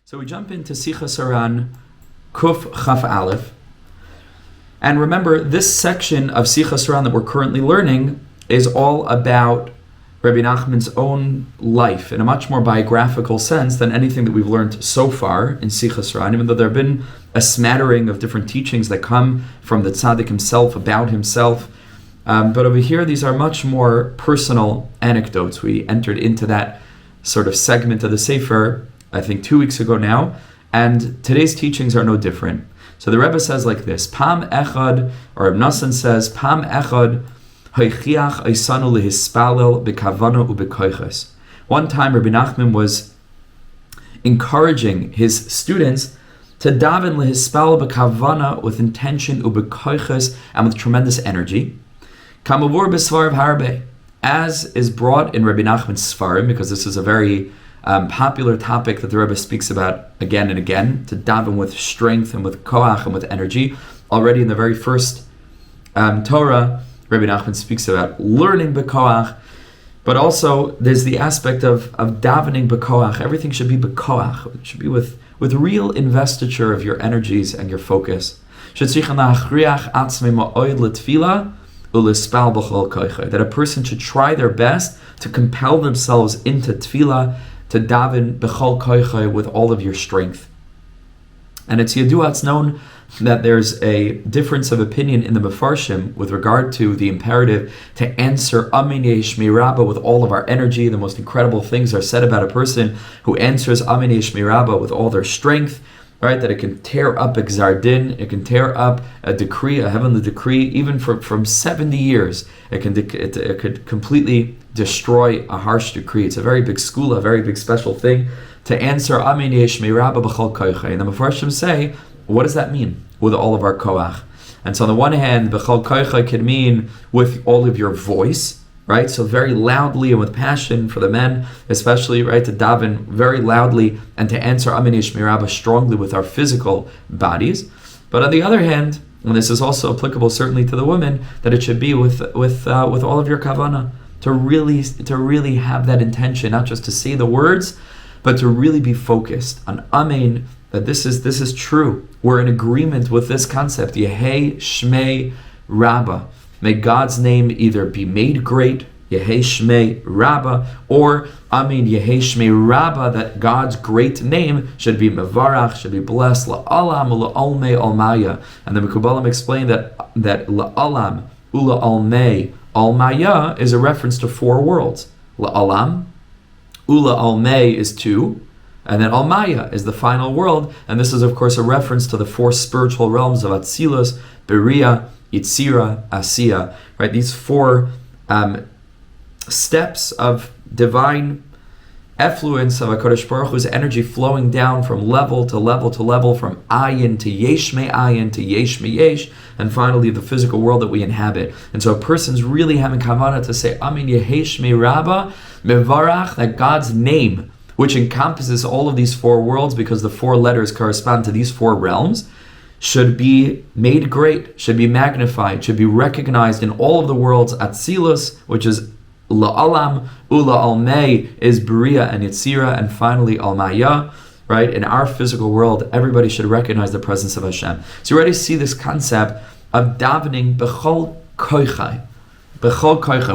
So we jump into Sichos HaRan, Kuf Chaf Aleph. And remember, this section of Sichos HaRan that we're currently learning is all about Rebbe Nachman's own life in a much more biographical sense than anything that we've learned so far in Sichos HaRan, even though there have been a smattering of different teachings that come from the tzaddik himself, about himself. But over here, these are much more personal anecdotes. We entered into that sort of segment of the Sefer, I think 2 weeks ago now, and today's teachings are no different. So the Rebbe says like this, Pam Echad, or Rebbe Nachman says, Pam Echad, Haychiach Eisanu Lehispalel Bekavannah Ubekoiches. One time Rebbe Nachman was encouraging his students to daven Lehispalel Bekavannah with intention Ubekoiches and with tremendous energy. Kamavur Besvar Harbe, as is brought in Rebbe Nachman's Svarim, because this is a very popular topic that the Rebbe speaks about again and again, to daven with strength and with koach and with energy. Already in the very first Torah, Rebbe Nachman speaks about learning b'koach, but also there's the aspect of davening b'koach. Everything should be b'koach. It should be with real investiture of your energies and your focus. That a person should try their best to compel themselves into tefillah, to daven b'chol koichai with all of your strength. And it's yadua, it's known that there's a difference of opinion in the Mefarshim with regard to the imperative to answer Amin Yeshmi Rabbah with all of our energy. The most incredible things are said about a person who answers Amin Yeshmi Rabbah with all their strength, right? That it can tear up a gzar din, it can tear up a decree, a heavenly decree, even from 70 years. It could completely destroy a harsh decree. It's a very big skula, a very big special thing to answer Amin Yeshmi Rabbah b'chol koichai. And the Mefarshim say, what does that mean with all of our koach? And so on the one hand, b'chol koichai can mean with all of your voice, right? So very loudly and with passion for the men, especially, right, to daven very loudly and to answer Amin Yeshmi Rabbah strongly with our physical bodies. But on the other hand, and this is also applicable certainly to the women, that it should be with all of your kavannah, to really have that intention, not just to say the words, but to really be focused on Amen, that this is true. We're in agreement with this concept. Yehei Shmei Rabbah. May God's name either be made great, Yehei Shmei Rabbah, or Amin Yehei Shmei Rabbah, that God's great name should be mevarach, should be blessed, la'alam ula'almei almaya. And the Mekubalim explain that la'alam ula'almei almaya is a reference to 4 worlds. La'alam, ula'almei is 2, and then almaya is the final world. And this is of course a reference to the 4 spiritual realms of Atzilus, Beria, Yitzira, Asiya, right? These 4 steps of divine effluence of HaKadosh Baruch Hu's energy flowing down from level to level to level, from ayin to yesh me ayin to yesh me yesh, and finally the physical world that we inhabit. And so a person's really having kavannah to say, Amin Yehesh me Rabbah, mevarach, that God's name, which encompasses all of these 4 worlds, because the 4 letters correspond to these 4 realms, should be made great, should be magnified, should be recognized in all of the worlds. Atzilus, which is la'alam, ula'almei is Beria and Yitzira, and finally almaya, right? In our physical world, everybody should recognize the presence of Hashem. So you already see this concept of davening b'chol koichai,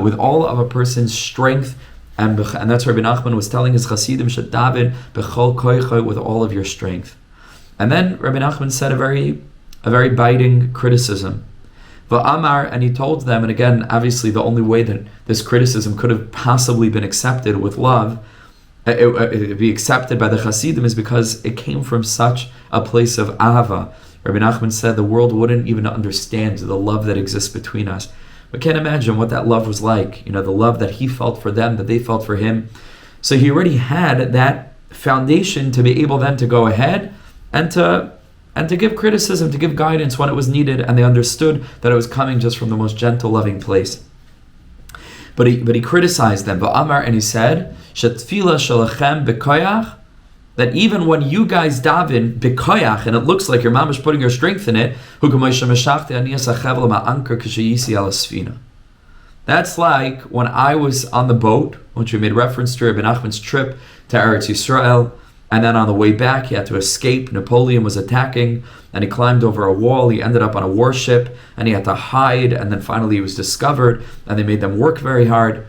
with all of a person's strength, and that's what Rebbe Nachman was telling his Hasidim, should daven b'chol koichai, with all of your strength. And then Rebbe Nachman said a very biting criticism. V'amar, and he told them, and again, obviously the only way that this criticism could have possibly been accepted with love, it be accepted by the Hasidim, is because it came from such a place of ahava. Rebbe Nachman said the world wouldn't even understand the love that exists between us. We can't imagine what that love was like, the love that he felt for them, that they felt for him. So he already had that foundation to be able then to go ahead and to give criticism, to give guidance when it was needed, and they understood that it was coming just from the most gentle, loving place. But he criticized them, V'amar, and he said, Shetfila shalachem b'koyach, that even when you guys daven b'koyach, and it looks like your mamash putting your strength in it, that's like when I was on the boat, which we made reference to Rebbe Nachman's trip to Eretz Yisrael, And then on the way back, he had to escape. Napoleon was attacking, and he climbed over a wall. He ended up on a warship, and he had to hide. And then finally he was discovered, and they made them work very hard.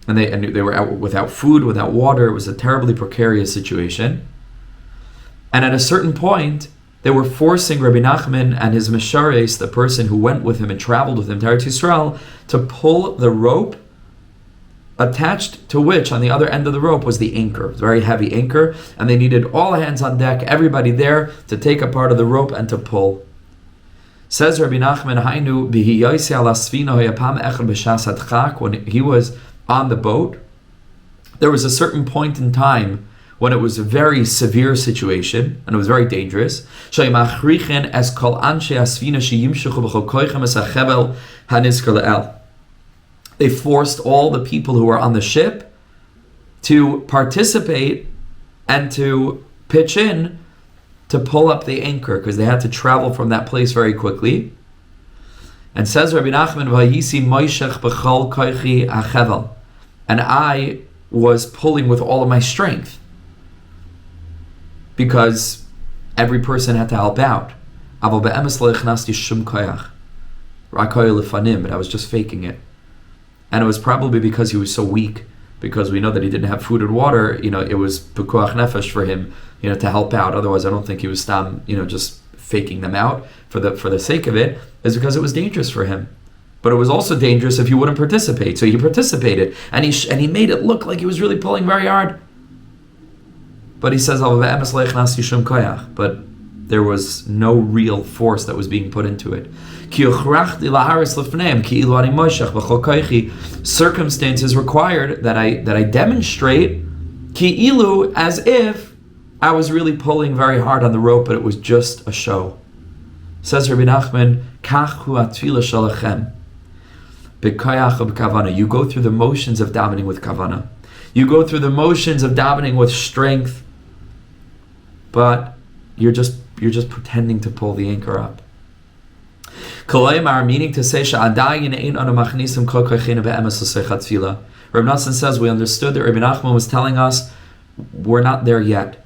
And they were out without food, without water. It was a terribly precarious situation. And at a certain point, they were forcing Rebbe Nachman and his Meshares, the person who went with him and traveled with him to Eretz Yisrael, to pull the rope, attached to which, on the other end of the rope, was the anchor. It was a very heavy anchor, and they needed all hands on deck, everybody there, to take a part of the rope and to pull. Says Rabbi Nachman, Hainu bihi yosi ala sfina hoyapam echad b'shas hadchak, when he was on the boat, there was a certain point in time when it was a very severe situation, and it was very dangerous. They forced all the people who were on the ship to participate and to pitch in to pull up the anchor, because they had to travel from that place very quickly. And says Rabbi Nachman, and I was pulling with all of my strength, because every person had to help out. But I was just faking it. And it was probably because he was so weak, because we know that he didn't have food and water. It was pekuach nefesh for him, to help out. Otherwise, I don't think he was just faking them out for the sake of it. Is because it was dangerous for him. But it was also dangerous if he wouldn't participate. So he participated, and he made it look like he was really pulling very hard. But he says, but there was no real force that was being put into it. Circumstances required that I demonstrate as if I was really pulling very hard on the rope, but it was just a show. Says Rebbe Nachman, you go through the motions of davening with kavannah. You go through the motions of davening with strength, but you're just pretending to pull the anchor up. Meaning to say, Reb Nachman says we understood that Rebbe Nachman was telling us we're not there yet.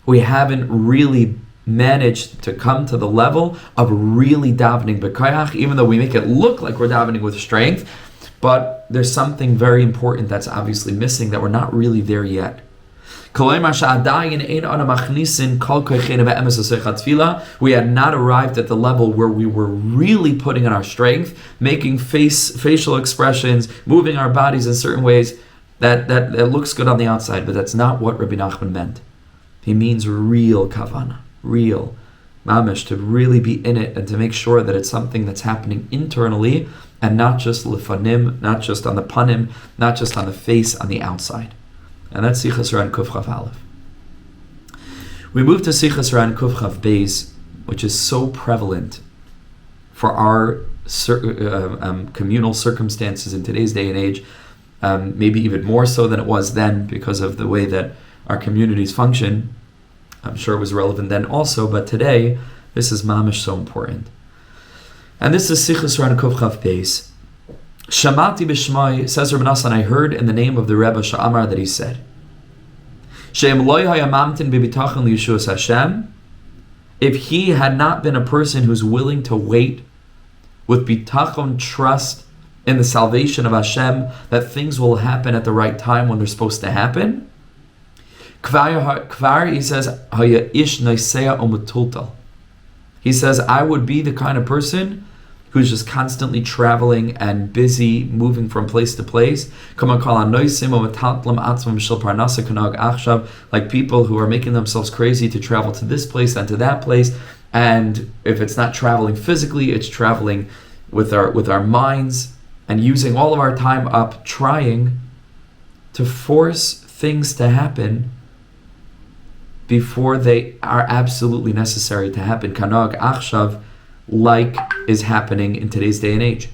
We haven't really managed to come to the level of really davening b'koyach, even though we make it look like we're davening with strength, but there's something very important that's obviously missing, that we're not really there yet. We had not arrived at the level where we were really putting in our strength, making facial expressions, moving our bodies in certain ways that looks good on the outside, but that's not what Rebbe Nachman meant. He means real kavannah, real mamish, to really be in it and to make sure that it's something that's happening internally and not just lefanim, not just on the panim, not just on the face, on the outside. And that's Sichos HaRan Kuf Chav Aleph. We move to Sichos HaRan Kuf Chav Beis, which is so prevalent for our communal circumstances in today's day and age, maybe even more so than it was then because of the way that our communities function. I'm sure it was relevant then also, but today, this is mamish so important. And this is Sichos HaRan Kuf Chav Beis. Shamati b'shmai, says Rebbe Nachman, I heard in the name of the Rebbe Sha'amar that he said, She'em lo haya mamtin b'bitachon liyeshuas Hashem, if he had not been a person who's willing to wait with bitachon, trust in the salvation of Hashem, that things will happen at the right time when they're supposed to happen, kvar, he says, haya ish naisea umutultal. He says, I would be the kind of person who's just constantly traveling and busy, moving from place to place. Like people who are making themselves crazy to travel to this place and to that place. And if it's not traveling physically, it's traveling with our minds and using all of our time up trying to force things to happen before they are absolutely necessary to happen. Kanag achshav, like is happening in today's day and age.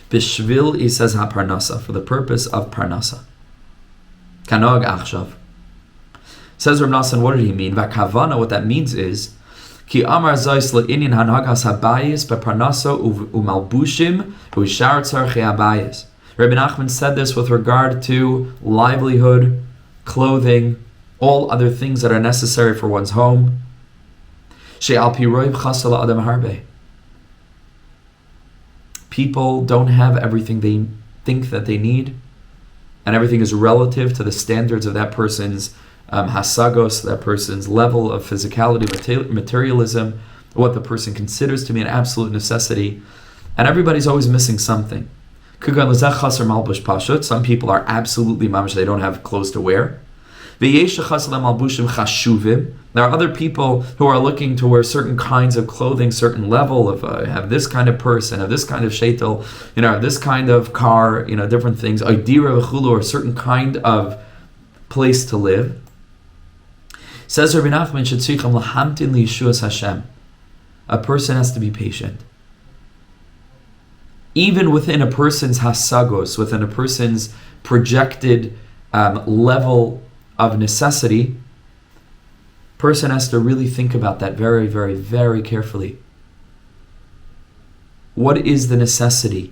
Bishvil, he says, ha-parnasa, for the purpose of parnasa. Kanag achshav. Says Rebbe Nachman, what did he mean? Kavannah, what that means is, ki amar zayis le'inyan hanagas habayis beparnasa umalbushim u'shar tzarchei habayis. Rebbe Nachman said this with regard to livelihood, clothing, all other things that are necessary for one's home. She'al pi roiv chasal adam harbe. People don't have everything they think that they need, and everything is relative to the standards of that person's hasagos, that person's level of physicality, materialism, what the person considers to be an absolute necessity, and everybody's always missing something. Some people are absolutely mamish, they don't have clothes to wear. There are other people who are looking to wear certain kinds of clothing, certain level of have this kind of person, have this kind of shaitel, have this kind of car, different things, idira v'chulu, or certain kind of place to live. Says Rebbe Nachman, Hashem. A person has to be patient. Even within a person's hasagos, within a person's projected level of necessity, person has to really think about that very, very, very carefully. What is the necessity?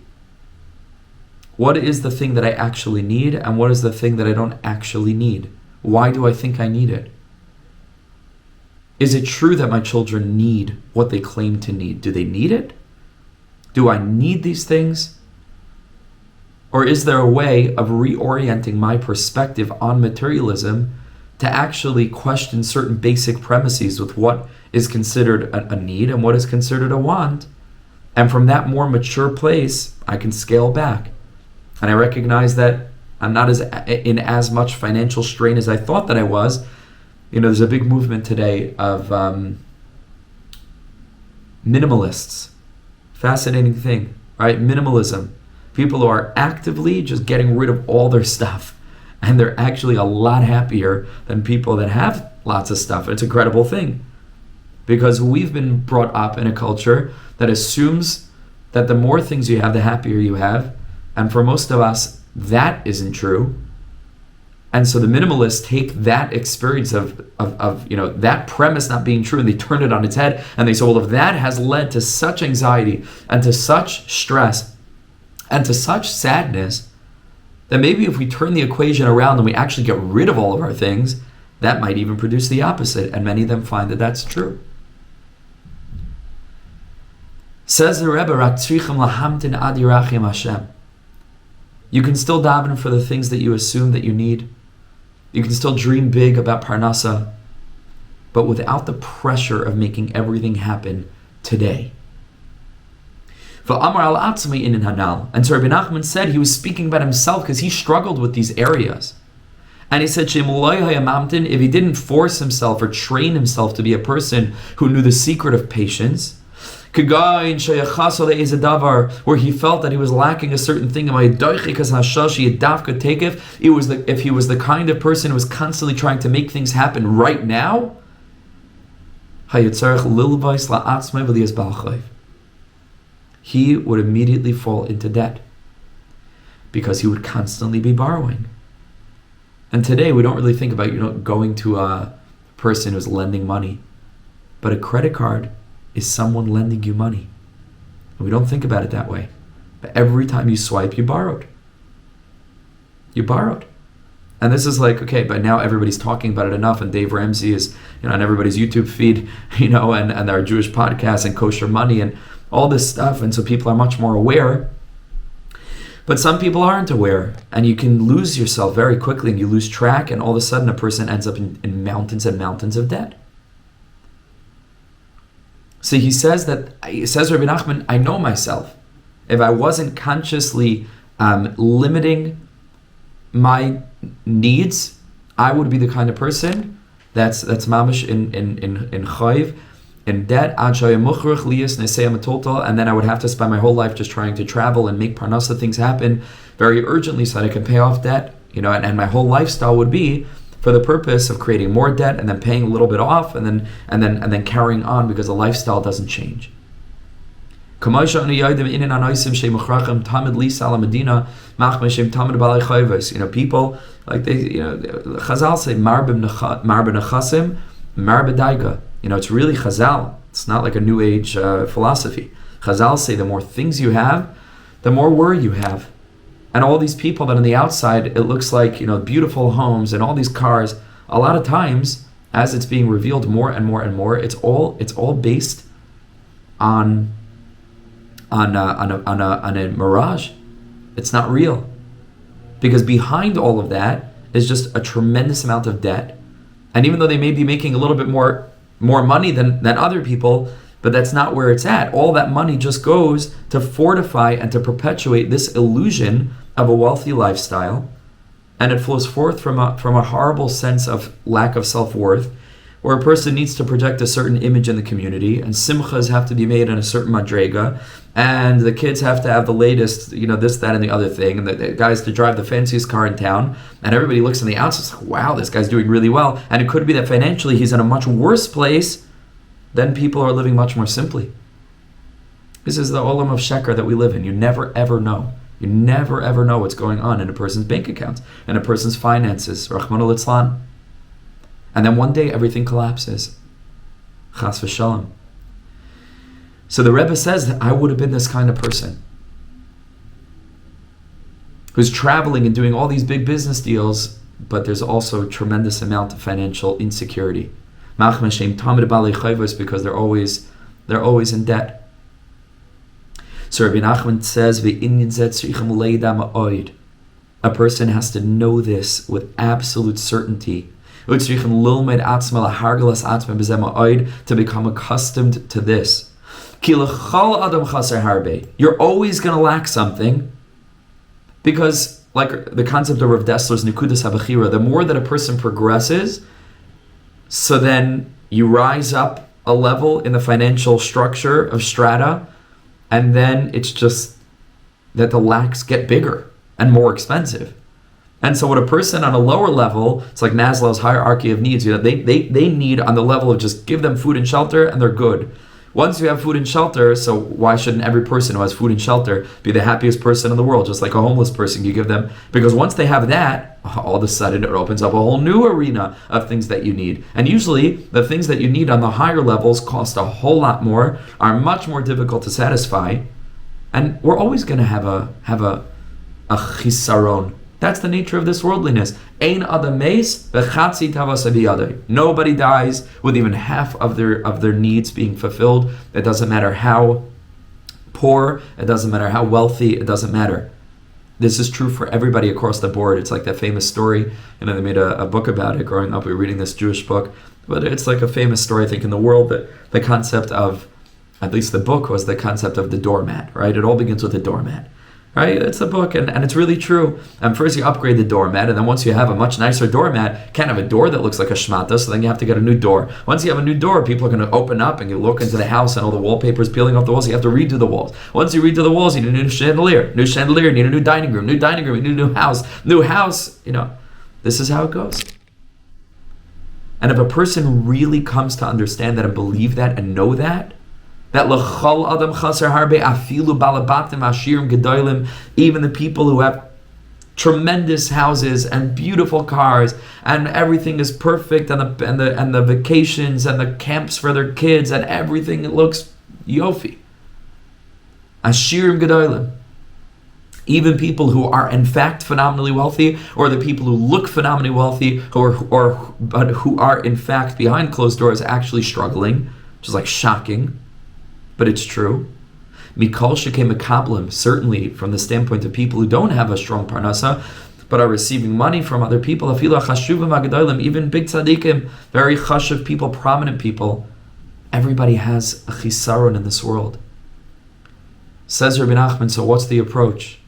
What is the thing that I actually need, and what is the thing that I don't actually need? Why do I think I need it? Is it true that my children need what they claim to need? Do they need it? Do I need these things? Or is there a way of reorienting my perspective on materialism to actually question certain basic premises with what is considered a need and what is considered a want? And from that more mature place, I can scale back. And I recognize that I'm not in as much financial strain as I thought that I was. There's a big movement today of minimalists. Fascinating thing, right? Minimalism. People who are actively just getting rid of all their stuff. And they're actually a lot happier than people that have lots of stuff. It's a credible thing. Because we've been brought up in a culture that assumes that the more things you have, the happier you have. And for most of us, that isn't true. And so the minimalists take that experience of that premise not being true, and they turn it on its head, and they say, well, if that has led to such anxiety and to such stress and to such sadness, then maybe if we turn the equation around and we actually get rid of all of our things, that might even produce the opposite. And many of them find that that's true. Says the Rebbe, Hashem. You can still daven for the things that you assume that you need. You can still dream big about parnasa, but without the pressure of making everything happen today. And so Rebbe Nachman said he was speaking about himself because he struggled with these areas. And he said, if he didn't force himself or train himself to be a person who knew the secret of patience, where he felt that he was lacking a certain thing, it was if he was the kind of person who was constantly trying to make things happen right now, he would immediately fall into debt because he would constantly be borrowing. And today we don't really think about going to a person who's lending money, but a credit card is someone lending you money. And we don't think about it that way. But every time you swipe, you borrowed. You borrowed. And this is like, okay, but now everybody's talking about it enough, and Dave Ramsey is, on everybody's YouTube feed, and our Jewish podcasts and kosher money and all this stuff, and so people are much more aware. But some people aren't aware, and you can lose yourself very quickly, and you lose track, and all of a sudden a person ends up in mountains and mountains of debt. So he says Rabbi Nachman, I know myself. If I wasn't consciously limiting my needs, I would be the kind of person that's mamish in chayv, in debt, and then I would have to spend my whole life just trying to travel and make parnasa things happen very urgently so that I can pay off debt, and my whole lifestyle would be for the purpose of creating more debt and then paying a little bit off and then carrying on because the lifestyle doesn't change. People like Chazal say mar b'nechasim, mar b'daiga. It's really Chazal. It's not like a new age philosophy. Chazal say the more things you have, the more worry you have. And all these people that on the outside, it looks like, beautiful homes and all these cars, a lot of times, as it's being revealed more and more and more, it's all based on a mirage. It's not real. Because behind all of that is just a tremendous amount of debt. And even though they may be making a little bit more money than other people, but that's not where it's at. All that money just goes to fortify and to perpetuate this illusion of a wealthy lifestyle. And it flows forth from a horrible sense of lack of self-worth, where a person needs to project a certain image in the community, and simchas have to be made in a certain madrega, and the kids have to have the latest, this, that, and the other thing, and the guys to drive the fanciest car in town, and everybody looks on the outside, like, wow, this guy's doing really well, and it could be that financially he's in a much worse place than people who are living much more simply. This is the olam of sheker that we live in. You never ever know. You never ever know what's going on in a person's bank account, in a person's finances, Rahmana litzlan. And then one day everything collapses. Chas v'shalom. So the Rebbe says that I would have been this kind of person who's traveling and doing all these big business deals, but there's also a tremendous amount of financial insecurity. Because they're always in debt. So Rebbe Nachman says, a person has to know this with absolute certainty. To become accustomed to this. You're always going to lack something, because, like the concept of Rav Dessler's Nikudas HaBechira, the more that a person progresses, so then you rise up a level in the financial structure of strata, and then it's just that the lacks get bigger and more expensive. And so what a person on a lower level, it's like Maslow's hierarchy of needs, they need on the level of just give them food and shelter and they're good. Once you have food and shelter, so why shouldn't every person who has food and shelter be the happiest person in the world, just like a homeless person you give them? Because once they have that, all of a sudden it opens up a whole new arena of things that you need. And usually the things that you need on the higher levels cost a whole lot more, are much more difficult to satisfy, and we're always going to have a chisaron. That's the nature of this worldliness. Ein adam meis v'chatzi tavas biyadai. Nobody dies with even half of their needs being fulfilled. It doesn't matter how poor, it doesn't matter how wealthy, it doesn't matter. This is true for everybody across the board. It's like that famous story, they made a book about it growing up. We were reading this Jewish book, but it's like a famous story, I think, in the world, that the concept of, at least the book, was the concept of the doormat, right? It all begins with a doormat. Right? It's a book, and it's really true. And first you upgrade the doormat, and then once you have a much nicer doormat, you can't have a door that looks like a shmata, so then you have to get a new door. Once you have a new door, people are going to open up, and you look into the house, and all the wallpaper's peeling off the walls, so you have to redo the walls. Once you redo the walls, you need a new chandelier, you need a new dining room, you need a new house, this is how it goes. And if a person really comes to understand that and believe that and know that l'chol adam chaser harbe afilu balabatim ashirim gedolim, even the people who have tremendous houses and beautiful cars and everything is perfect, and the vacations and the camps for their kids and everything, it looks yofi. Ashirim gedolim. Even people who are in fact phenomenally wealthy, or the people who look phenomenally wealthy, but who are in fact behind closed doors actually struggling, which is like shocking. But it's true. Mikol shekei mekablim, certainly from the standpoint of people who don't have a strong parnasa, but are receiving money from other people, afilu chashuvim agadolim, even big tzaddikim, very chashuv people, prominent people, everybody has a chisaron in this world. Says Rebbe Nachman, so what's the approach?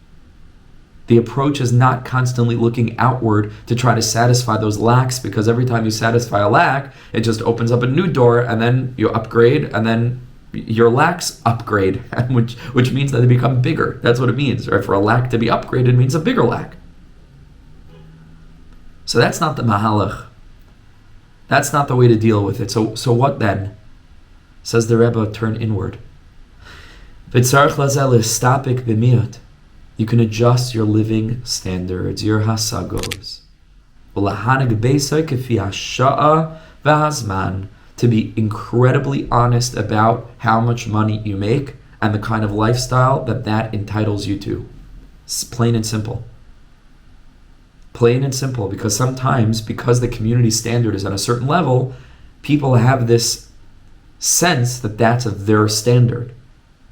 The approach is not constantly looking outward to try to satisfy those lacks, because every time you satisfy a lack, it just opens up a new door, and then you upgrade, and then your lacks upgrade, which means that they become bigger. That's what it means. Right? For a lack to be upgraded means a bigger lack. So that's not the mahalach. That's not the way to deal with it. So what then? Says the Rebbe, turn inward. You can adjust your living standards, your hasagos. To be incredibly honest about how much money you make and the kind of lifestyle that entitles you to. It's plain and simple. Plain and simple, because sometimes, because the community standard is on a certain level, people have this sense that that's their standard.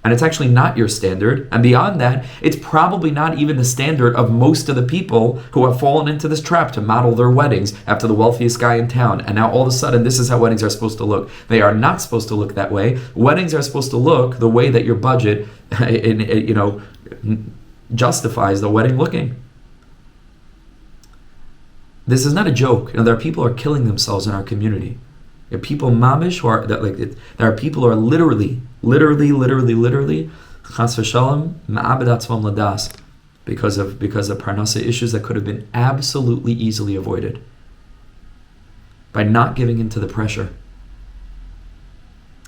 And it's actually not your standard. And beyond that, it's probably not even the standard of most of the people who have fallen into this trap to model their weddings after the wealthiest guy in town. And now all of a sudden, this is how weddings are supposed to look. They are not supposed to look that way. Weddings are supposed to look the way that your budget, justifies the wedding looking. This is not a joke. There are people who are killing themselves in our community. There are people mamish who are there are people who are literally, chas v'shalom, ma'abed atzmam ladas, because of parnasa issues that could have been absolutely easily avoided by not giving into the pressure.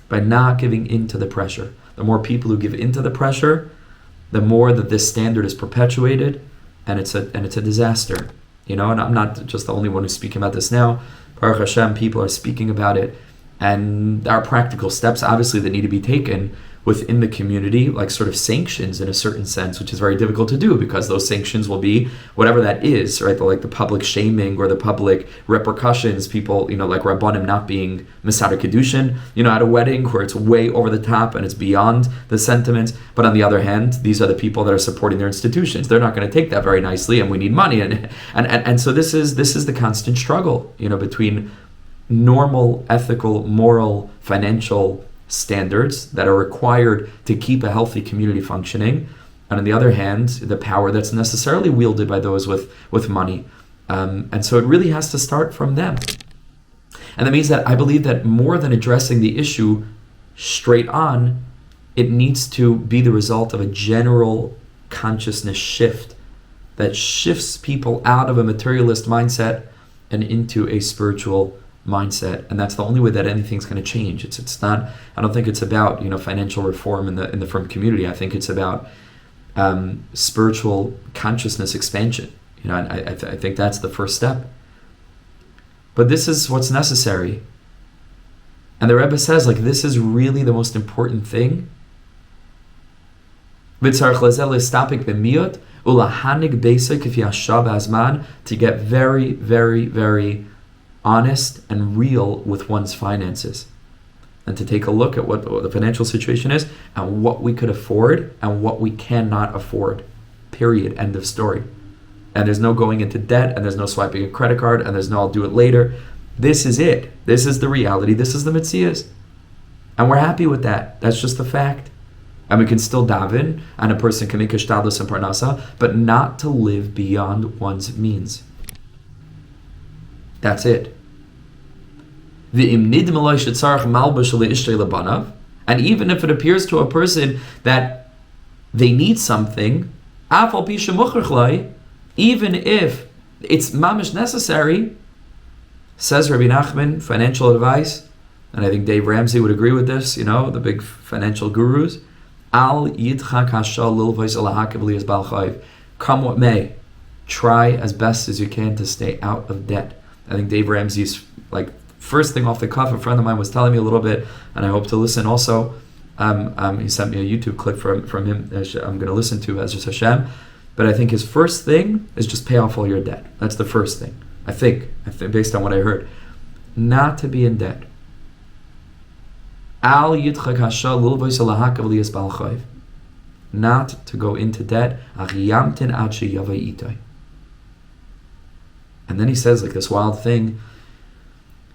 By not giving into the pressure. The more people who give into the pressure, the more that this standard is perpetuated, and it's a disaster. And I'm not just the only one who's speaking about this now. Baruch Hashem, people are speaking about it, and there are practical steps, obviously, that need to be taken within the community, like sort of sanctions in a certain sense, which is very difficult to do because those sanctions will be whatever that is, right? The public shaming or the public repercussions, people, like Rabbanim not being Masada Kedushin, at a wedding where it's way over the top and it's beyond the sentiments. But on the other hand, these are the people that are supporting their institutions. They're not going to take that very nicely, and we need money. And so this is the constant struggle, between normal, ethical, moral, financial standards that are required to keep a healthy community functioning, and on the other hand, the power that's necessarily wielded by those with money. And so it really has to start from them. And that means that I believe that more than addressing the issue straight on, it needs to be the result of a general consciousness shift that shifts people out of a materialist mindset and into a spiritual mindset. And that's the only way that anything's going to change. It's not, I don't think it's about financial reform in the firm community. I think it's about spiritual consciousness expansion. And I think that's the first step. But this is what's necessary. And the Rebbe says, this is really the most important thing. To get very, very, very honest and real with one's finances, and to take a look at what the financial situation is and what we could afford and what we cannot afford. Period. End of story. And there's no going into debt, and there's no swiping a credit card, and there's no I'll do it later. This is it. This is the reality. This is the metzias. And we're happy with that. That's just the fact. And we can still daven, and a person can make a shtadlus and parnasa, but not to live beyond one's means. That's it. And even if it appears to a person that they need something, even if it's mamish necessary, says Rebbe Nachman, financial advice, and I think Dave Ramsey would agree with this, the big financial gurus, Al yidchak hashal lilvos alahakev liyas bal chayv. Come what may, try as best as you can to stay out of debt. I think Dave Ramsey's first thing off the cuff, a friend of mine was telling me a little bit, and I hope to listen also. He sent me a YouTube clip from him that I'm going to listen to as just Hashem. But I think his first thing is just pay off all your debt. That's the first thing. I think based on what I heard. Not to be in debt. Al yidchak hashal lilvos alahakev liyas bal chayv. Not to go into debt. Achiyamtin ad sheyavay itay. And then he says this wild thing.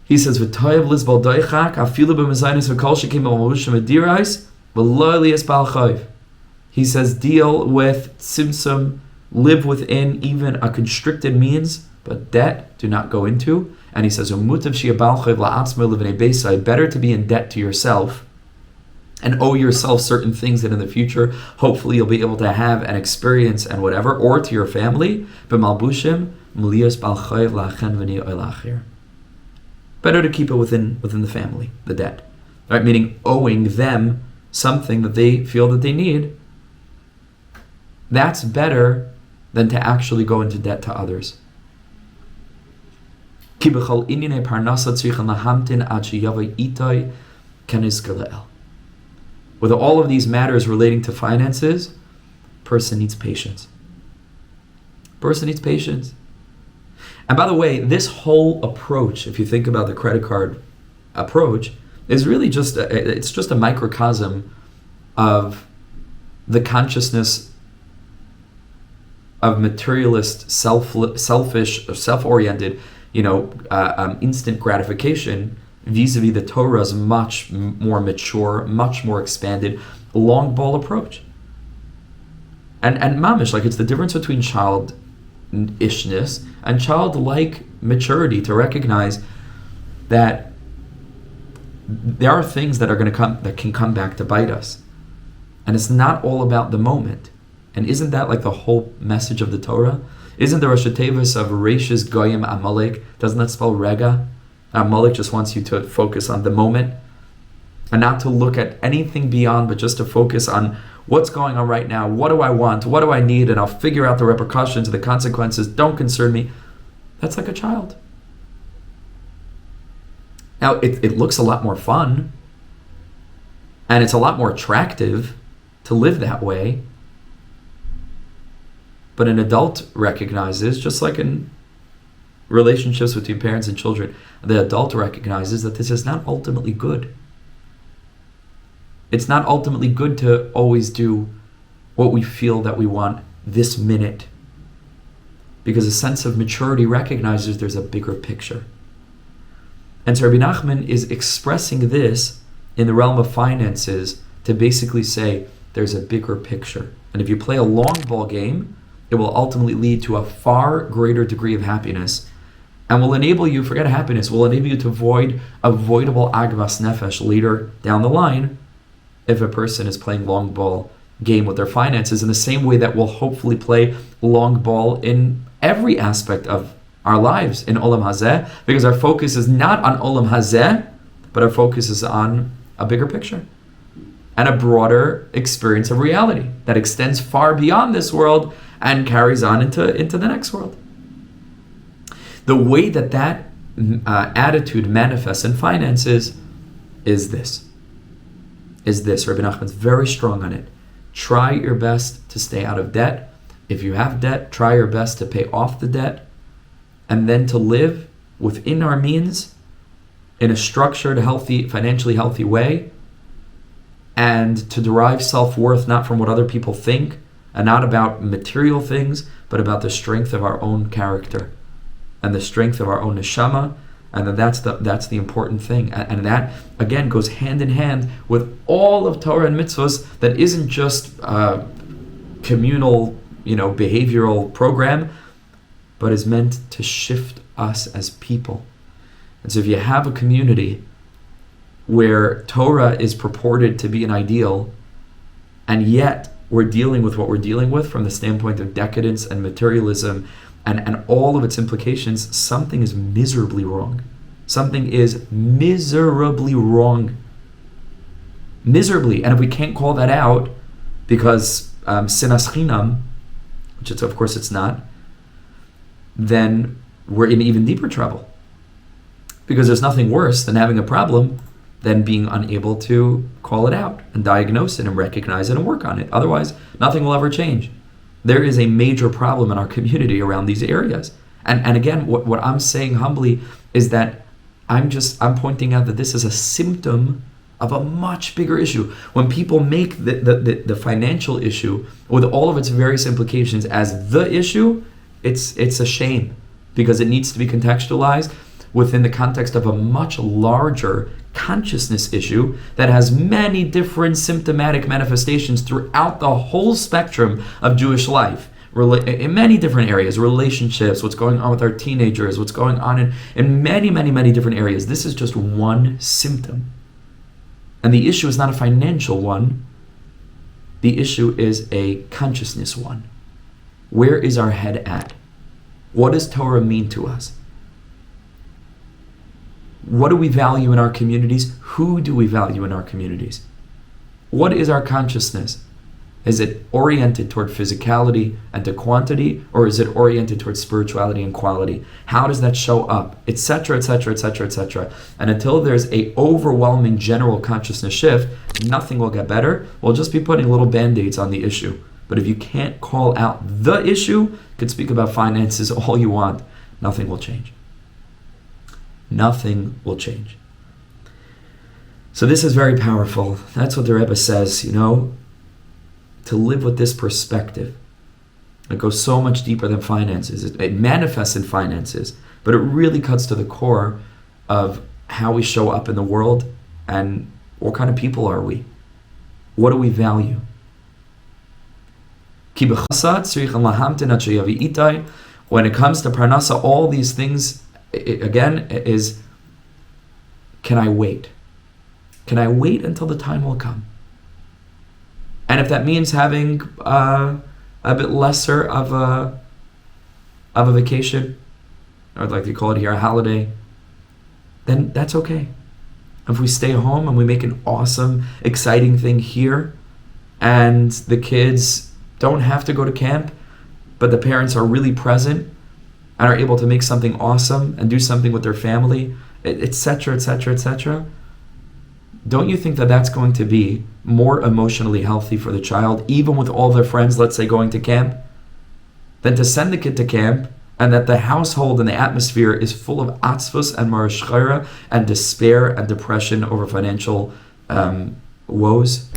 He says, "V'toyev lizbal doichak afilu b'mezainis v'kol shekim b'malushim adirais v'lo liyas bal chayv." He says, deal with tzimtzum, live within even a constricted means, but debt do not go into. And he says, "Umutav sheyeh bal chayv la'atzmo livnei beisai." Better to be in debt to yourself and owe yourself certain things that in the future, hopefully you'll be able to have and experience and whatever, or to your family. B'malbushim m'liyos bal chayv la'achen v'ni oilachir. Better to keep it within the family, the debt, right? Meaning owing them something that they feel that they need. That's better than to actually go into debt to others. With all of these matters relating to finances, person needs patience. Person needs patience. And by the way, this whole approach, if you think about the credit card approach, is really just a microcosm of the consciousness of materialist, selfish, or self-oriented, instant gratification vis-a-vis the Torah's much more mature, much more expanded, long ball approach. And mamish, like, it's the difference between childishness and childlike maturity to recognize that there are things that can come back to bite us. And it's not all about the moment. And isn't that like the whole message of the Torah? Isn't the Rosh Tevis of Reishis Goyim Amalek, doesn't that spell Rega? Amalek just wants you to focus on the moment and not to look at anything beyond, but just to focus on what's going on right now. What do I want? What do I need? And I'll figure out the repercussions, the consequences. Don't concern me. That's like a child. Now, it looks a lot more fun, and it's a lot more attractive to live that way. But an adult recognizes, just like in relationships between parents and children, the adult recognizes that this is not ultimately good. It's not ultimately good to always do what we feel that we want this minute, because a sense of maturity recognizes there's a bigger picture. And so Rebbe Nachman is expressing this in the realm of finances to basically say there's a bigger picture. And if you play a long ball game, it will ultimately lead to a far greater degree of happiness, and will enable you, forget happiness, will enable you to avoid avoidable agvas nefesh later down the line if a person is playing long ball game with their finances, in the same way that we'll hopefully play long ball in every aspect of our lives in Olam Hazeh, because our focus is not on Olam Hazeh, but our focus is on a bigger picture and a broader experience of reality that extends far beyond this world and carries on into the next world. The way that attitude manifests in finances is this. Rebbe Nachman's very strong on it. Try your best to stay out of debt. If you have debt, try your best to pay off the debt, and then to live within our means in a structured, healthy, financially healthy way, and to derive self-worth not from what other people think, and not about material things, but about the strength of our own character and the strength of our own neshama, and that's the important thing. And that, again, goes hand in hand with all of Torah and mitzvahs, that isn't just a communal, behavioral program, but is meant to shift us as people. And so if you have a community where Torah is purported to be an ideal, and yet we're dealing with what we're dealing with from the standpoint of decadence and materialism and all of its implications, something is miserably wrong. Something is miserably wrong. Miserably. And if we can't call that out because sinas chinam, which of course it's not, then we're in even deeper trouble. Because there's nothing worse than having a problem than being unable to call it out and diagnose it and recognize it and work on it. Otherwise, nothing will ever change. There is a major problem in our community around these areas. And again, what I'm saying humbly is that I'm pointing out that this is a symptom of a much bigger issue. When people make the financial issue with all of its various implications as the issue, it's a shame, because it needs to be contextualized within the context of a much larger consciousness issue that has many different symptomatic manifestations throughout the whole spectrum of Jewish life, in many different areas, relationships, what's going on with our teenagers, what's going on in many, many, many different areas. This is just one symptom. And the issue is not a financial one. The issue is a consciousness one. Where is our head at? What does Torah mean to us? What do we value in our communities? Who do we value in our communities? What is our consciousness? Is it oriented toward physicality and to quantity, or is it oriented toward spirituality and quality? How does that show up? Etc., etc., etc., etc. And until there's a overwhelming general consciousness shift, nothing will get better. We'll just be putting little band-aids on the issue. But if you can't call out the issue, you can speak about finances all you want. nothing will change. Nothing will change. So this is very powerful. That's what the Rebbe says, to live with this perspective. It goes so much deeper than finances. It manifests in finances, but it really cuts to the core of how we show up in the world and what kind of people are we? What do we value? When it comes to parnasa, all these things, is, can I wait? Can I wait until the time will come? And if that means having a bit lesser of a vacation, or I'd like to call it here a holiday, then that's okay. If we stay home and we make an awesome, exciting thing here, and the kids don't have to go to camp, but the parents are really present and are able to make something awesome and do something with their family, etc., etc., etc., don't you think that that's going to be more emotionally healthy for the child, even with all their friends, let's say, going to camp, than to send the kid to camp and that the household and the atmosphere is full of atzvus and marashchara and despair and depression over financial woes?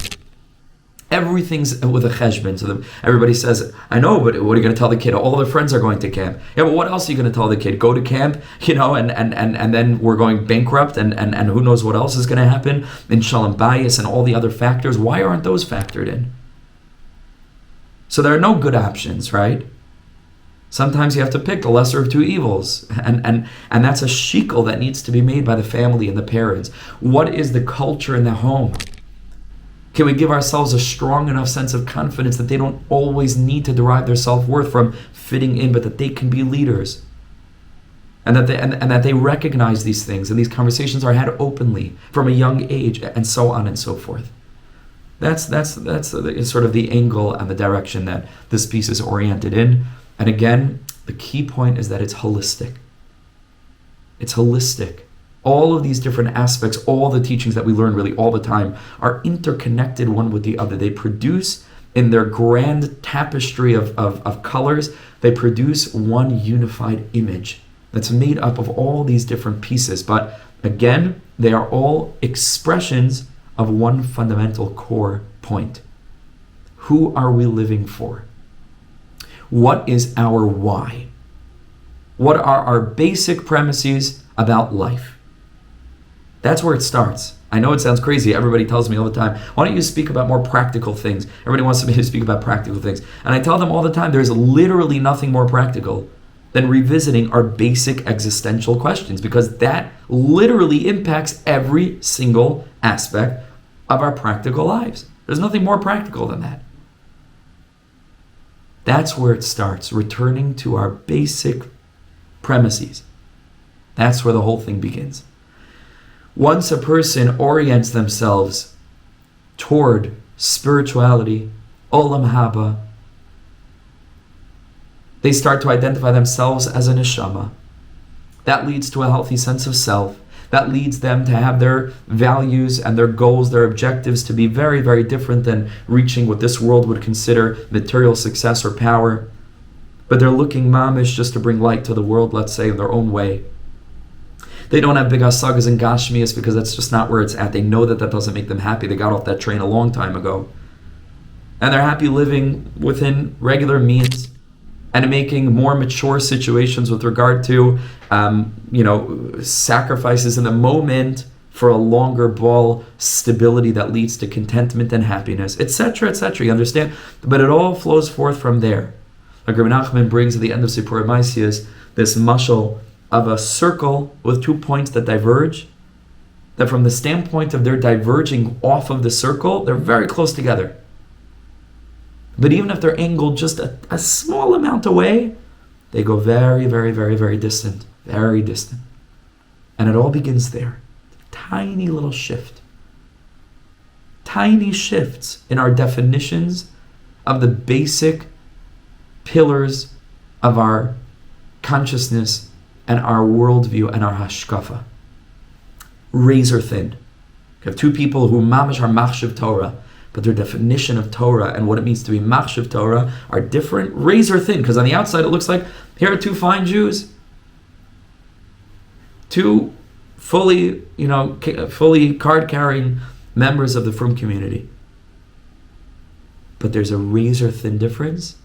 Everything's with a cheshbon. So everybody says, I know, but what are you going to tell the kid? All their friends are going to camp. Yeah, but what else are you going to tell the kid? Go to camp, and then we're going bankrupt, and who knows what else is going to happen in shalom bayis and all the other factors. Why aren't those factored in? So there are no good options, right? Sometimes you have to pick the lesser of two evils, and that's a shekel that needs to be made by the family and the parents. What is the culture in the home? Can we give ourselves a strong enough sense of confidence that they don't always need to derive their self-worth from fitting in, but that they can be leaders? And that they recognize these things, and these conversations are had openly from a young age, and so on and so forth. That's sort of the angle and the direction that this piece is oriented in. And again, the key point is that it's holistic. It's holistic. All of these different aspects, all the teachings that we learn really all the time are interconnected one with the other. They produce, in their grand tapestry of colors, they produce one unified image that's made up of all these different pieces. But again, they are all expressions of one fundamental core point. Who are we living for? What is our why? What are our basic premises about life? That's where it starts. I know it sounds crazy. Everybody tells me all the time, why don't you speak about more practical things? Everybody wants me to speak about practical things. And I tell them all the time, there's literally nothing more practical than revisiting our basic existential questions, because that literally impacts every single aspect of our practical lives. There's nothing more practical than that. That's where it starts, returning to our basic premises. That's where the whole thing begins. Once a person orients themselves toward spirituality, olam haba, they start to identify themselves as a neshama. That leads to a healthy sense of self. That leads them to have their values and their goals, their objectives to be very, very different than reaching what this world would consider material success or power. But they're looking mamish just to bring light to the world, let's say, in their own way. They don't have big hasagas and gashmias because that's just not where it's at. They know that doesn't make them happy. They got off that train a long time ago. And they're happy living within regular means and making more mature situations with regard to, sacrifices in the moment for a longer ball stability that leads to contentment and happiness, etc., etc. You understand? But it all flows forth from there. Like Rebbe Nachman brings at the end of Sipur Maisias, this mashal of a circle with 2 points that diverge, that from the standpoint of their diverging off of the circle, they're very close together. But even if they're angled just a small amount away, they go very, very, very, very distant. Very distant. And it all begins there. Tiny little shift. Tiny shifts in our definitions of the basic pillars of our consciousness and our worldview and our hashkafa. Razor thin. You have two people who mamash are machshav Torah, but their definition of Torah and what it means to be machshav Torah are different. Razor thin, because on the outside it looks like, here are two fine Jews. two fully card-carrying members of the frum community. But there's a razor-thin difference.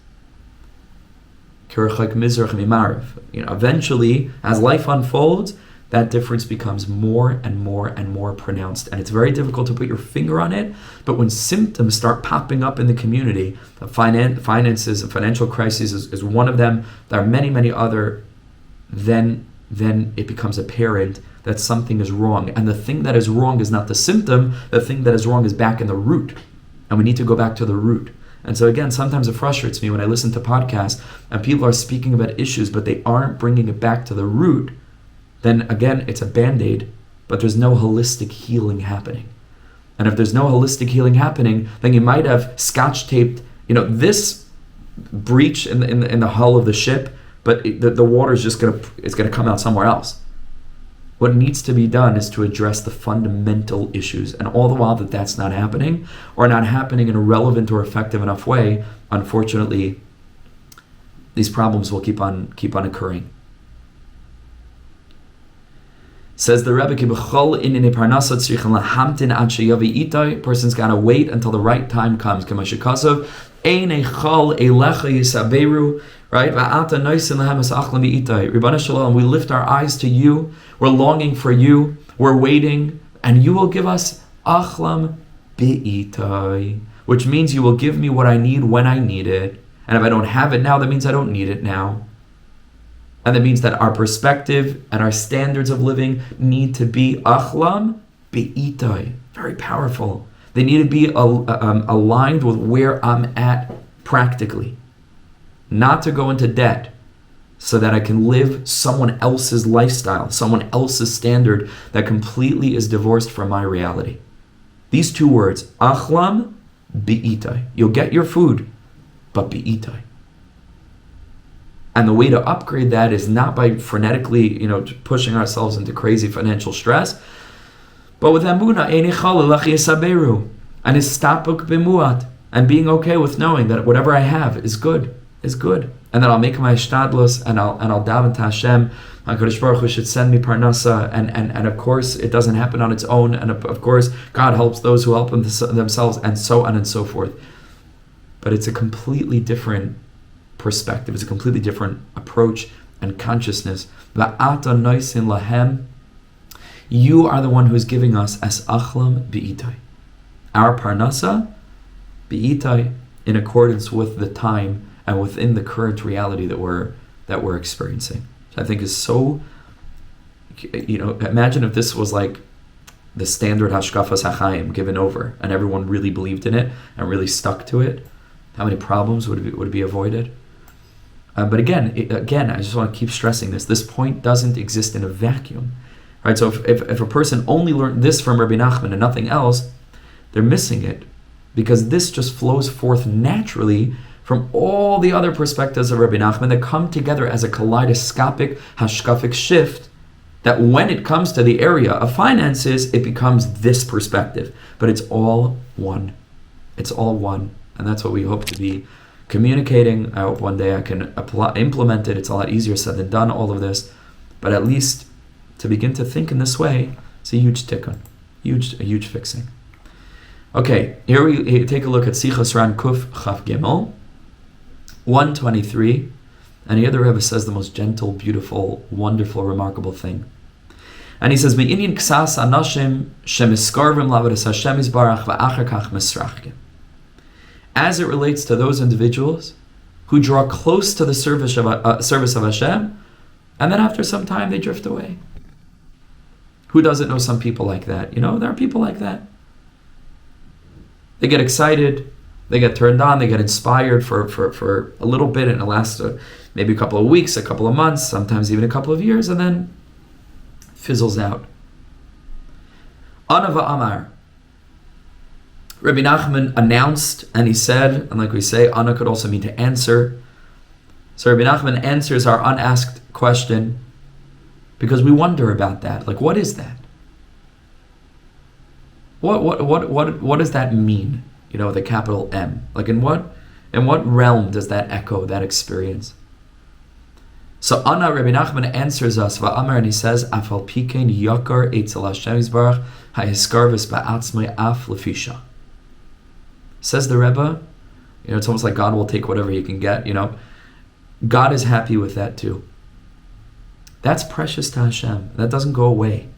Eventually, as life unfolds, that difference becomes more and more and more pronounced. And it's very difficult to put your finger on it, but when symptoms start popping up in the community, finances and financial crises is one of them, there are many, many other, then it becomes apparent that something is wrong. And the thing that is wrong is not the symptom, the thing that is wrong is back in the root. And we need to go back to the root. And so again, sometimes it frustrates me when I listen to podcasts and people are speaking about issues, but they aren't bringing it back to the root. Then again, it's a band-aid, but there's no holistic healing happening. And if there's no holistic healing happening, then you might have scotch taped, this breach in the hull of the ship, but the water is just gonna come out somewhere else. What needs to be done is to address the fundamental issues, and all the while that's not happening, or not happening in a relevant or effective enough way, unfortunately, these problems will keep on occurring. Says the Rebbe, person's got to wait until the right time comes. Right? Ribbana Shalom, we lift our eyes to you, we're longing for you, we're waiting, and you will give us achlam bi'itai, which means you will give me what I need when I need it. And if I don't have it now, that means I don't need it now. And that means that our perspective and our standards of living need to be achlam bi'itai. Very powerful. They need to be aligned with where I'm at practically. Not to go into debt so that I can live someone else's lifestyle, someone else's standard that completely is divorced from my reality. These two words, achlam bi'itai. You'll get your food, but bi'itai. And the way to upgrade that is not by frenetically, pushing ourselves into crazy financial stress, but with emunah, and istapuk b'muat, and being okay with knowing that whatever I have is good. And then I'll make my shtadlus, and I'll daven to Hashem. HaKadosh Baruch Hu should send me parnasa, and of course it doesn't happen on its own, and of course God helps those who help themselves, and so on and so forth. But it's a completely different perspective. It's a completely different approach and consciousness. Va'ata noisin lahem. You are the one who is giving us as achlam bi'itai, our parnasa bi'itai, in accordance with the time and within the current reality that we're experiencing. So I think is so, imagine if this was like the standard hashkafas hachaim given over, and everyone really believed in it and really stuck to it. How many problems would be avoided? But again, I just want to keep stressing this. This point doesn't exist in a vacuum, right? So if a person only learned this from Rebbe Nachman and nothing else, they're missing it, because this just flows forth naturally from all the other perspectives of Rebbe Nachman that come together as a kaleidoscopic, hashkafic shift, that when it comes to the area of finances, it becomes this perspective. But it's all one. It's all one. And that's what we hope to be communicating. I hope one day I can implement it. It's a lot easier said than done, all of this. But at least to begin to think in this way, it's a huge tikkun, a huge fixing. Okay, here we take a look at Sichos HaRan Kuf Chaf Gimel, 123, and here the Rebbe says the most gentle, beautiful, wonderful, remarkable thing. And he says, "Me'inyan ksas anashim shemiskarvim la'avodas Hashem yisbarach va'achar kach misrachkim." As it relates to those individuals who draw close to the service of Hashem, and then after some time they drift away. Who doesn't know some people like that? There are people like that. They get excited, they get turned on, they get inspired for a little bit, and it lasts maybe a couple of weeks, a couple of months, sometimes even a couple of years, and then fizzles out. Anava Amar. Rebbe Nachman announced, and he said, and like we say, Ana could also mean to answer. So Rebbe Nachman answers our unasked question, because we wonder about that. Like, what is that? What does that mean? The capital M. Like, in what realm does that echo, that experience? So Anna, Rebbe Nachman answers us, Va'amar, and he says, Afal pikein yakar eitzel Hashem yisbarach ha'hiskarvis ba'atzmai af lefisha. Says the Rebbe, it's almost like God will take whatever he can get, God is happy with that too. That's precious to Hashem. That doesn't go away.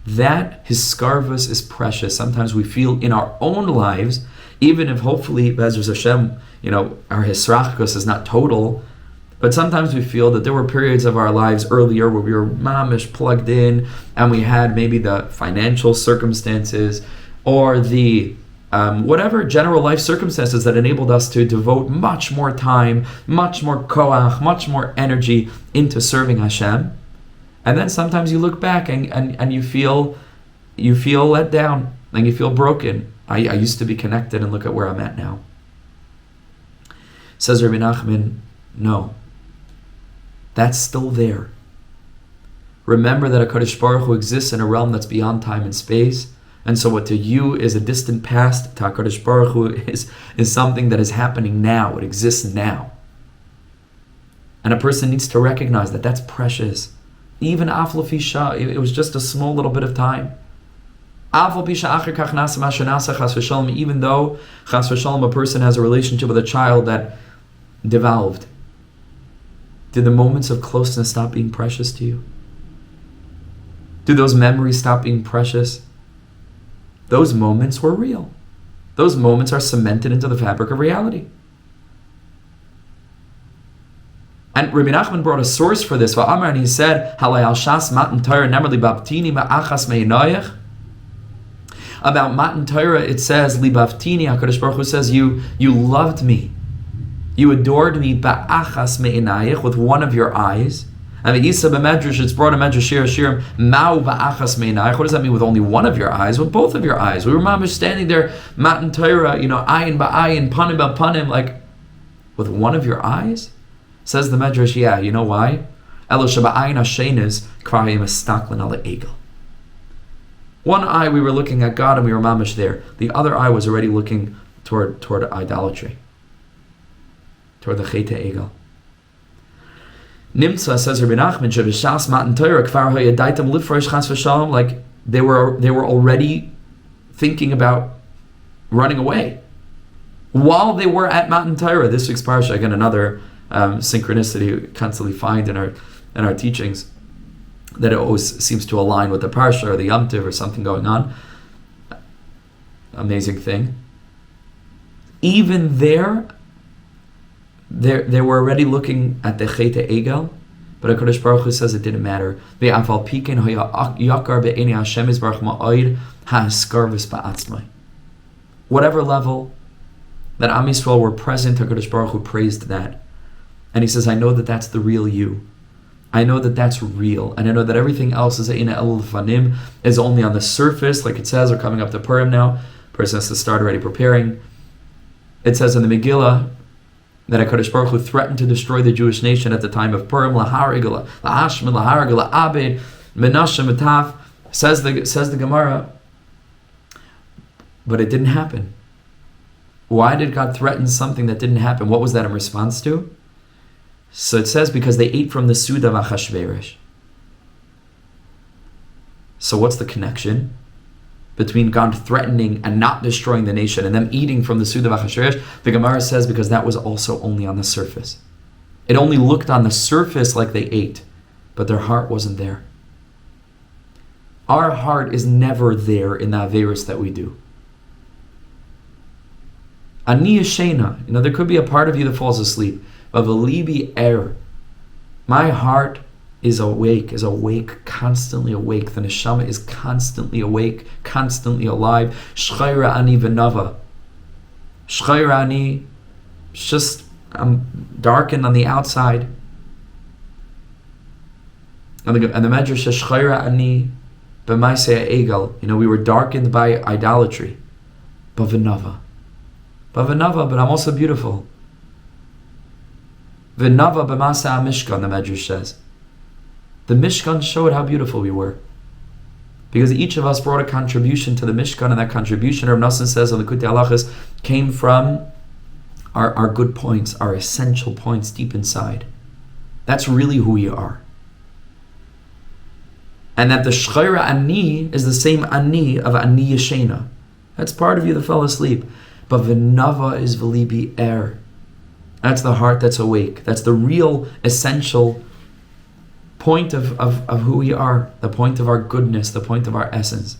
That hiskarvis is precious. Sometimes we feel in our own lives, even if hopefully, Be'ezus Hashem, our hisrachkus is not total, but sometimes we feel that there were periods of our lives earlier where we were mamish plugged in, and we had maybe the financial circumstances or the whatever general life circumstances that enabled us to devote much more time, much more koach, much more energy into serving Hashem. And then sometimes you look back and you feel let down and you feel broken. I used to be connected, and look at where I'm at now. Says Rebbe Nachman, no. That's still there. Remember that HaKadosh Baruch Hu exists in a realm that's beyond time and space. And so what to you is a distant past, to HaKadosh Baruch Hu is something that is happening now. It exists now. And a person needs to recognize that that's precious. Even af lefisha, it was just a small little bit of time. Even though, chas v'shalom, a person has a relationship with a child that devolved, did the moments of closeness stop being precious to you? Do those memories stop being precious? Those moments were real. Those moments are cemented into the fabric of reality. And Rebbe Nachman brought a source for this. And he said, about Matan Torah, it says, Libaftini, HaKadosh Baruch Hu says, you loved me. You adored me ba'achas me'inayich, with one of your eyes. And the Isa b'medrash, it's brought in Medrash Shir Hashirim, Ma'u ba'achas me'inayich. What does that mean with only one of your eyes? With both of your eyes. We were mamish standing there, Matan Torah, ayin ba'ayin, panim ba'panim, like, with one of your eyes? Says the Medrash, yeah, you know why? Elo shaba'ayin hashenis kvarayim estaklin ala egel. One eye we were looking at God and we were mamish there. The other eye was already looking toward idolatry, toward the chete egel. Nimtza, says Rebbe Nachman, shebishas matan Torah kvar hayadaitam lifresh chas v'shalom, like they were already thinking about running away while they were at Matan Torah. This week's parsha, again, another synchronicity we constantly find in our teachings, that it always seems to align with the parsha or the Yom Tov or something going on. Amazing thing. Even there, they were already looking at the Chete Egel, but HaKadosh Baruch Hu says it didn't matter. Whatever level that Am Yisrael were present, HaKadosh Baruch Hu praised that. And he says, I know that that's the real you. I know that that's real. And I know that everything else is only on the surface, like it says, or coming up to Purim now. Person has to start already preparing. It says in the Megillah that HaKadosh Baruch Hu threatened to destroy the Jewish nation at the time of Purim. Laharigala, lahashmin, laharigala, abed, menashe, metaf. Says the Gemara, but it didn't happen. Why did God threaten something that didn't happen? What was that in response to? So it says, because they ate from the Suda of Achashverosh. So what's the connection between God threatening and not destroying the nation and them eating from the Suda of Achashverosh? The Gemara says because that was also only on the surface. It only looked on the surface like they ate, but their heart wasn't there. Our heart is never there in the Averis that we do. Ani Yeshena, there could be a part of you that falls asleep. V'libi er, my heart is awake, constantly awake. The neshama is constantly awake, constantly alive. Shchayra ani v'nava. Shchayra ani, I'm darkened on the outside. And the Medrash says, Shchayra ani b'maisei egel. We were darkened by idolatry. B'v'nava, but I'm also beautiful. V'nava b'masa mishkan, the Medrash says. The Mishkan showed how beautiful we were. Because each of us brought a contribution to the Mishkan, and that contribution, Rav Nosson says on the Kutei Halachos, came from our good points, our essential points deep inside. That's really who you are. And that the shchayra ani is the same ani of ani yeshena. That's part of you that fell asleep. But v'nava is v'libi er. That's the heart that's awake. That's the real essential point of who we are, the point of our goodness, the point of our essence.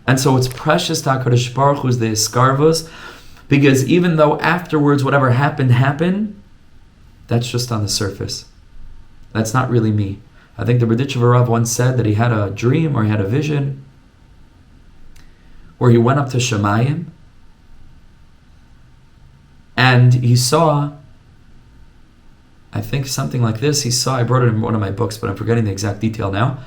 And so it's precious to HaKadosh Baruch Hu is the eskarvos, because even though afterwards whatever happened, that's just on the surface. That's not really me. I think the Berditchev Rav once said that he had a dream or he had a vision where he went up to Shemayim and he saw, I think something like this, I brought it in one of my books, but I'm forgetting the exact detail now.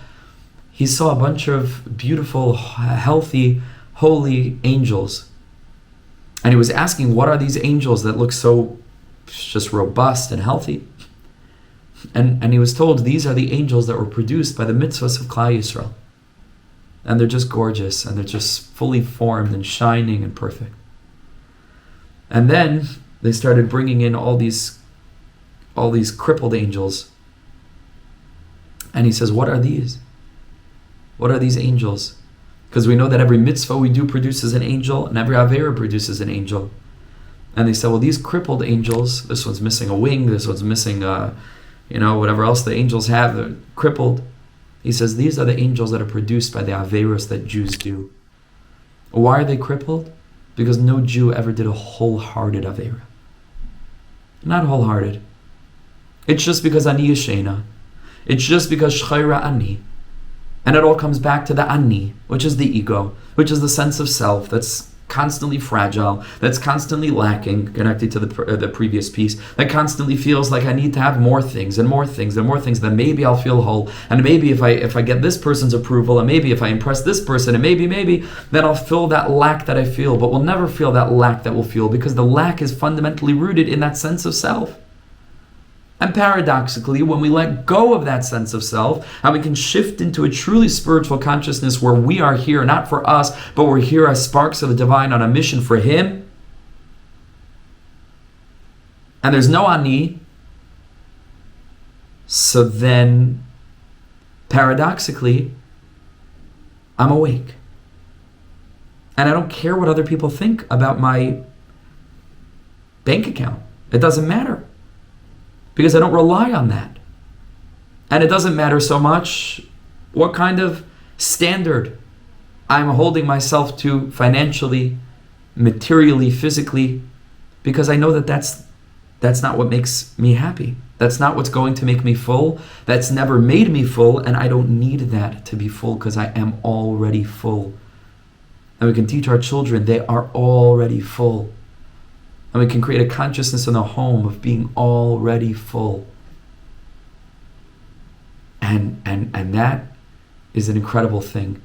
He saw a bunch of beautiful, healthy, holy angels. And he was asking, what are these angels that look so just robust and healthy? And he was told, these are the angels that were produced by the mitzvahs of Klal Yisrael. And they're just gorgeous, and they're just fully formed and shining and perfect. And then they started bringing in all these crippled angels. And he says, what are these? What are these angels? Because we know that every mitzvah we do produces an angel, and every avera produces an angel. And they said, well, these crippled angels, this one's missing a wing, this one's missing, whatever else the angels have, they're crippled. He says, these are the angels that are produced by the averas that Jews do. Why are they crippled? Because no Jew ever did a wholehearted avera. Not wholehearted. It's just because ani yeshena. It's just because shchayra ani. And it all comes back to the ani, which is the ego, which is the sense of self that's constantly fragile, that's constantly lacking, connected to the previous piece, that constantly feels like I need to have more things and more things and more things, then maybe I'll feel whole, and maybe if I get this person's approval, and maybe if I impress this person, and maybe, then I'll fill that lack that I feel, but we'll never feel that lack that we'll feel, because the lack is fundamentally rooted in that sense of self. And paradoxically, when we let go of that sense of self, and we can shift into a truly spiritual consciousness where we are here not for us, but we're here as sparks of the divine on a mission for Him, and there's no ani, so then paradoxically, I'm awake. And I don't care what other people think about my bank account. It doesn't matter. Because I don't rely on that. And it doesn't matter so much what kind of standard I'm holding myself to financially, materially, physically, because I know that that's not what makes me happy. That's not what's going to make me full. That's never made me full, and I don't need that to be full because I am already full. And we can teach our children they are already full. And we can create a consciousness in the home of being already full. And that is an incredible thing.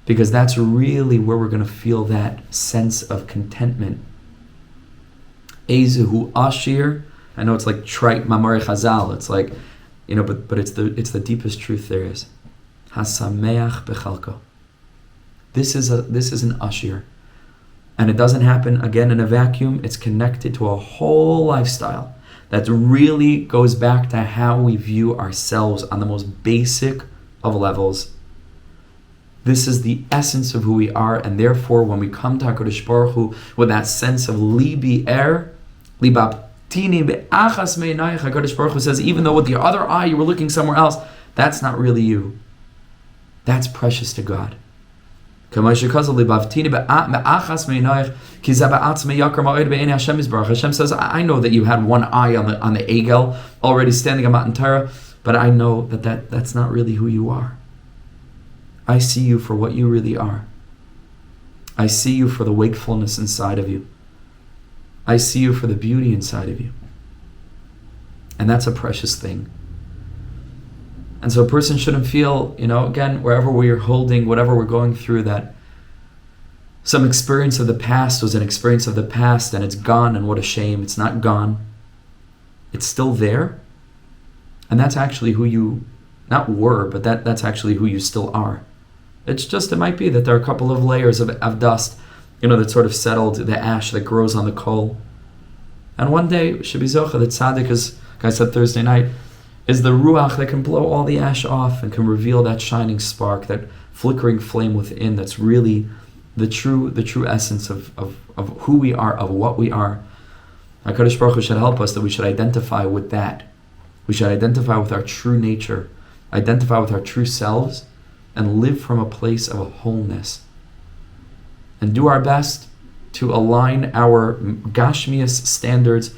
Because that's really where we're going to feel that sense of contentment. Ezehu ashir. I know it's like trite mamari chazal. It's like, but it's the deepest truth there is. Hasameach bechalko. This is an ashir. And it doesn't happen, again, in a vacuum. It's connected to a whole lifestyle that really goes back to how we view ourselves on the most basic of levels. This is the essence of who we are, and therefore, when we come to HaKadosh Baruch Hu with that sense of libi er, libabtini be'achas me'inayich, HaKadosh Baruch Hu says, even though with the other eye you were looking somewhere else, that's not really you. That's precious to God. Hashem says, I know that you had one eye on the egel already standing on Matan Torah, but I know that's not really who you are. I see you for what you really are. I see you for the wakefulness inside of you. I see you for the beauty inside of you. And that's a precious thing. And so a person shouldn't feel, again, wherever we're holding, whatever we're going through, that some experience of the past was an experience of the past and it's gone, and what a shame. It's not gone. It's still there. And that's actually who you, not were, but that's actually who you still are. It's just, it might be that there are a couple of layers of dust, that sort of settled, the ash that grows on the coal. And one day, we should be zocha, that tzaddik is, like I said Thursday night, is the ruach that can blow all the ash off and can reveal that shining spark, that flickering flame within, that's really the true essence of who we are, of what we are. HaKadosh Baruch Hu should help us that we should identify with that. We should identify with our true nature, identify with our true selves, and live from a place of wholeness. And do our best to align our Gashmias standards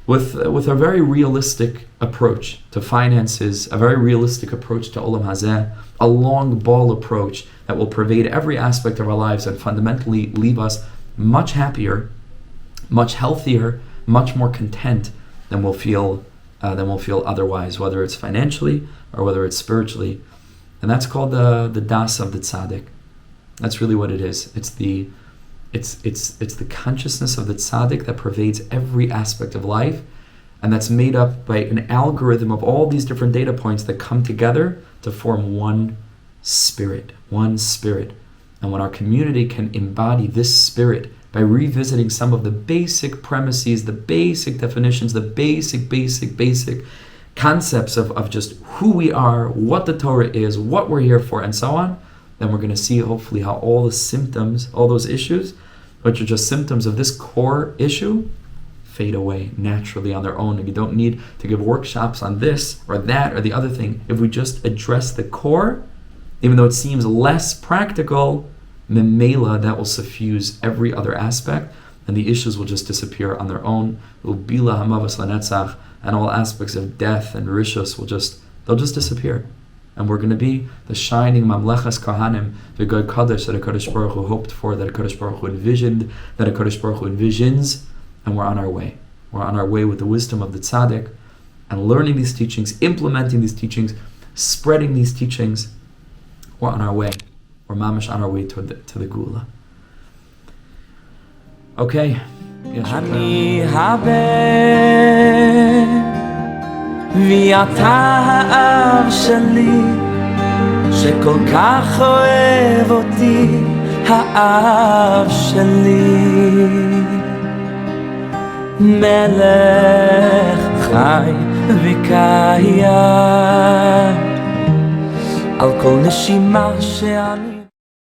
with a very realistic approach to finances, a very realistic approach to Olam Hazeh, a long ball approach that will pervade every aspect of our lives and fundamentally leave us much happier, much healthier, much more content than we'll feel otherwise, whether it's financially or whether it's spiritually. And that's called the das of the tzaddik. That's really what it is. It's the consciousness of the tzaddik that pervades every aspect of life, and that's made up by an algorithm of all these different data points that come together to form one spirit. And when our community can embody this spirit by revisiting some of the basic premises, the basic definitions, the basic concepts of just who we are, what the Torah is, what we're here for, and so on, then we're going to see hopefully how all the symptoms, all those issues, which are just symptoms of this core issue, fade away naturally on their own. And you don't need to give workshops on this or that or the other thing. If we just address the core, even though it seems less practical, memela, that will suffuse every other aspect, and the issues will just disappear on their own. Ubila hamavas lanetzach, and all aspects of death and rishus they'll just disappear. And we're going to be the shining mamlechas kahanim, the God Kadosh that HaKadosh Baruch Hu hoped for, that HaKadosh Baruch Hu envisioned, that HaKadosh Baruch Hu envisions, and we're on our way. We're on our way with the wisdom of the tzaddik, and learning these teachings, implementing these teachings, spreading these teachings. We're on our way. We're mamish on our way to the Gula. Okay. אני ואתה האב שלי שכל כך אוהב אותי, האב שלי מלך חי וקיים על כל נשימה שאני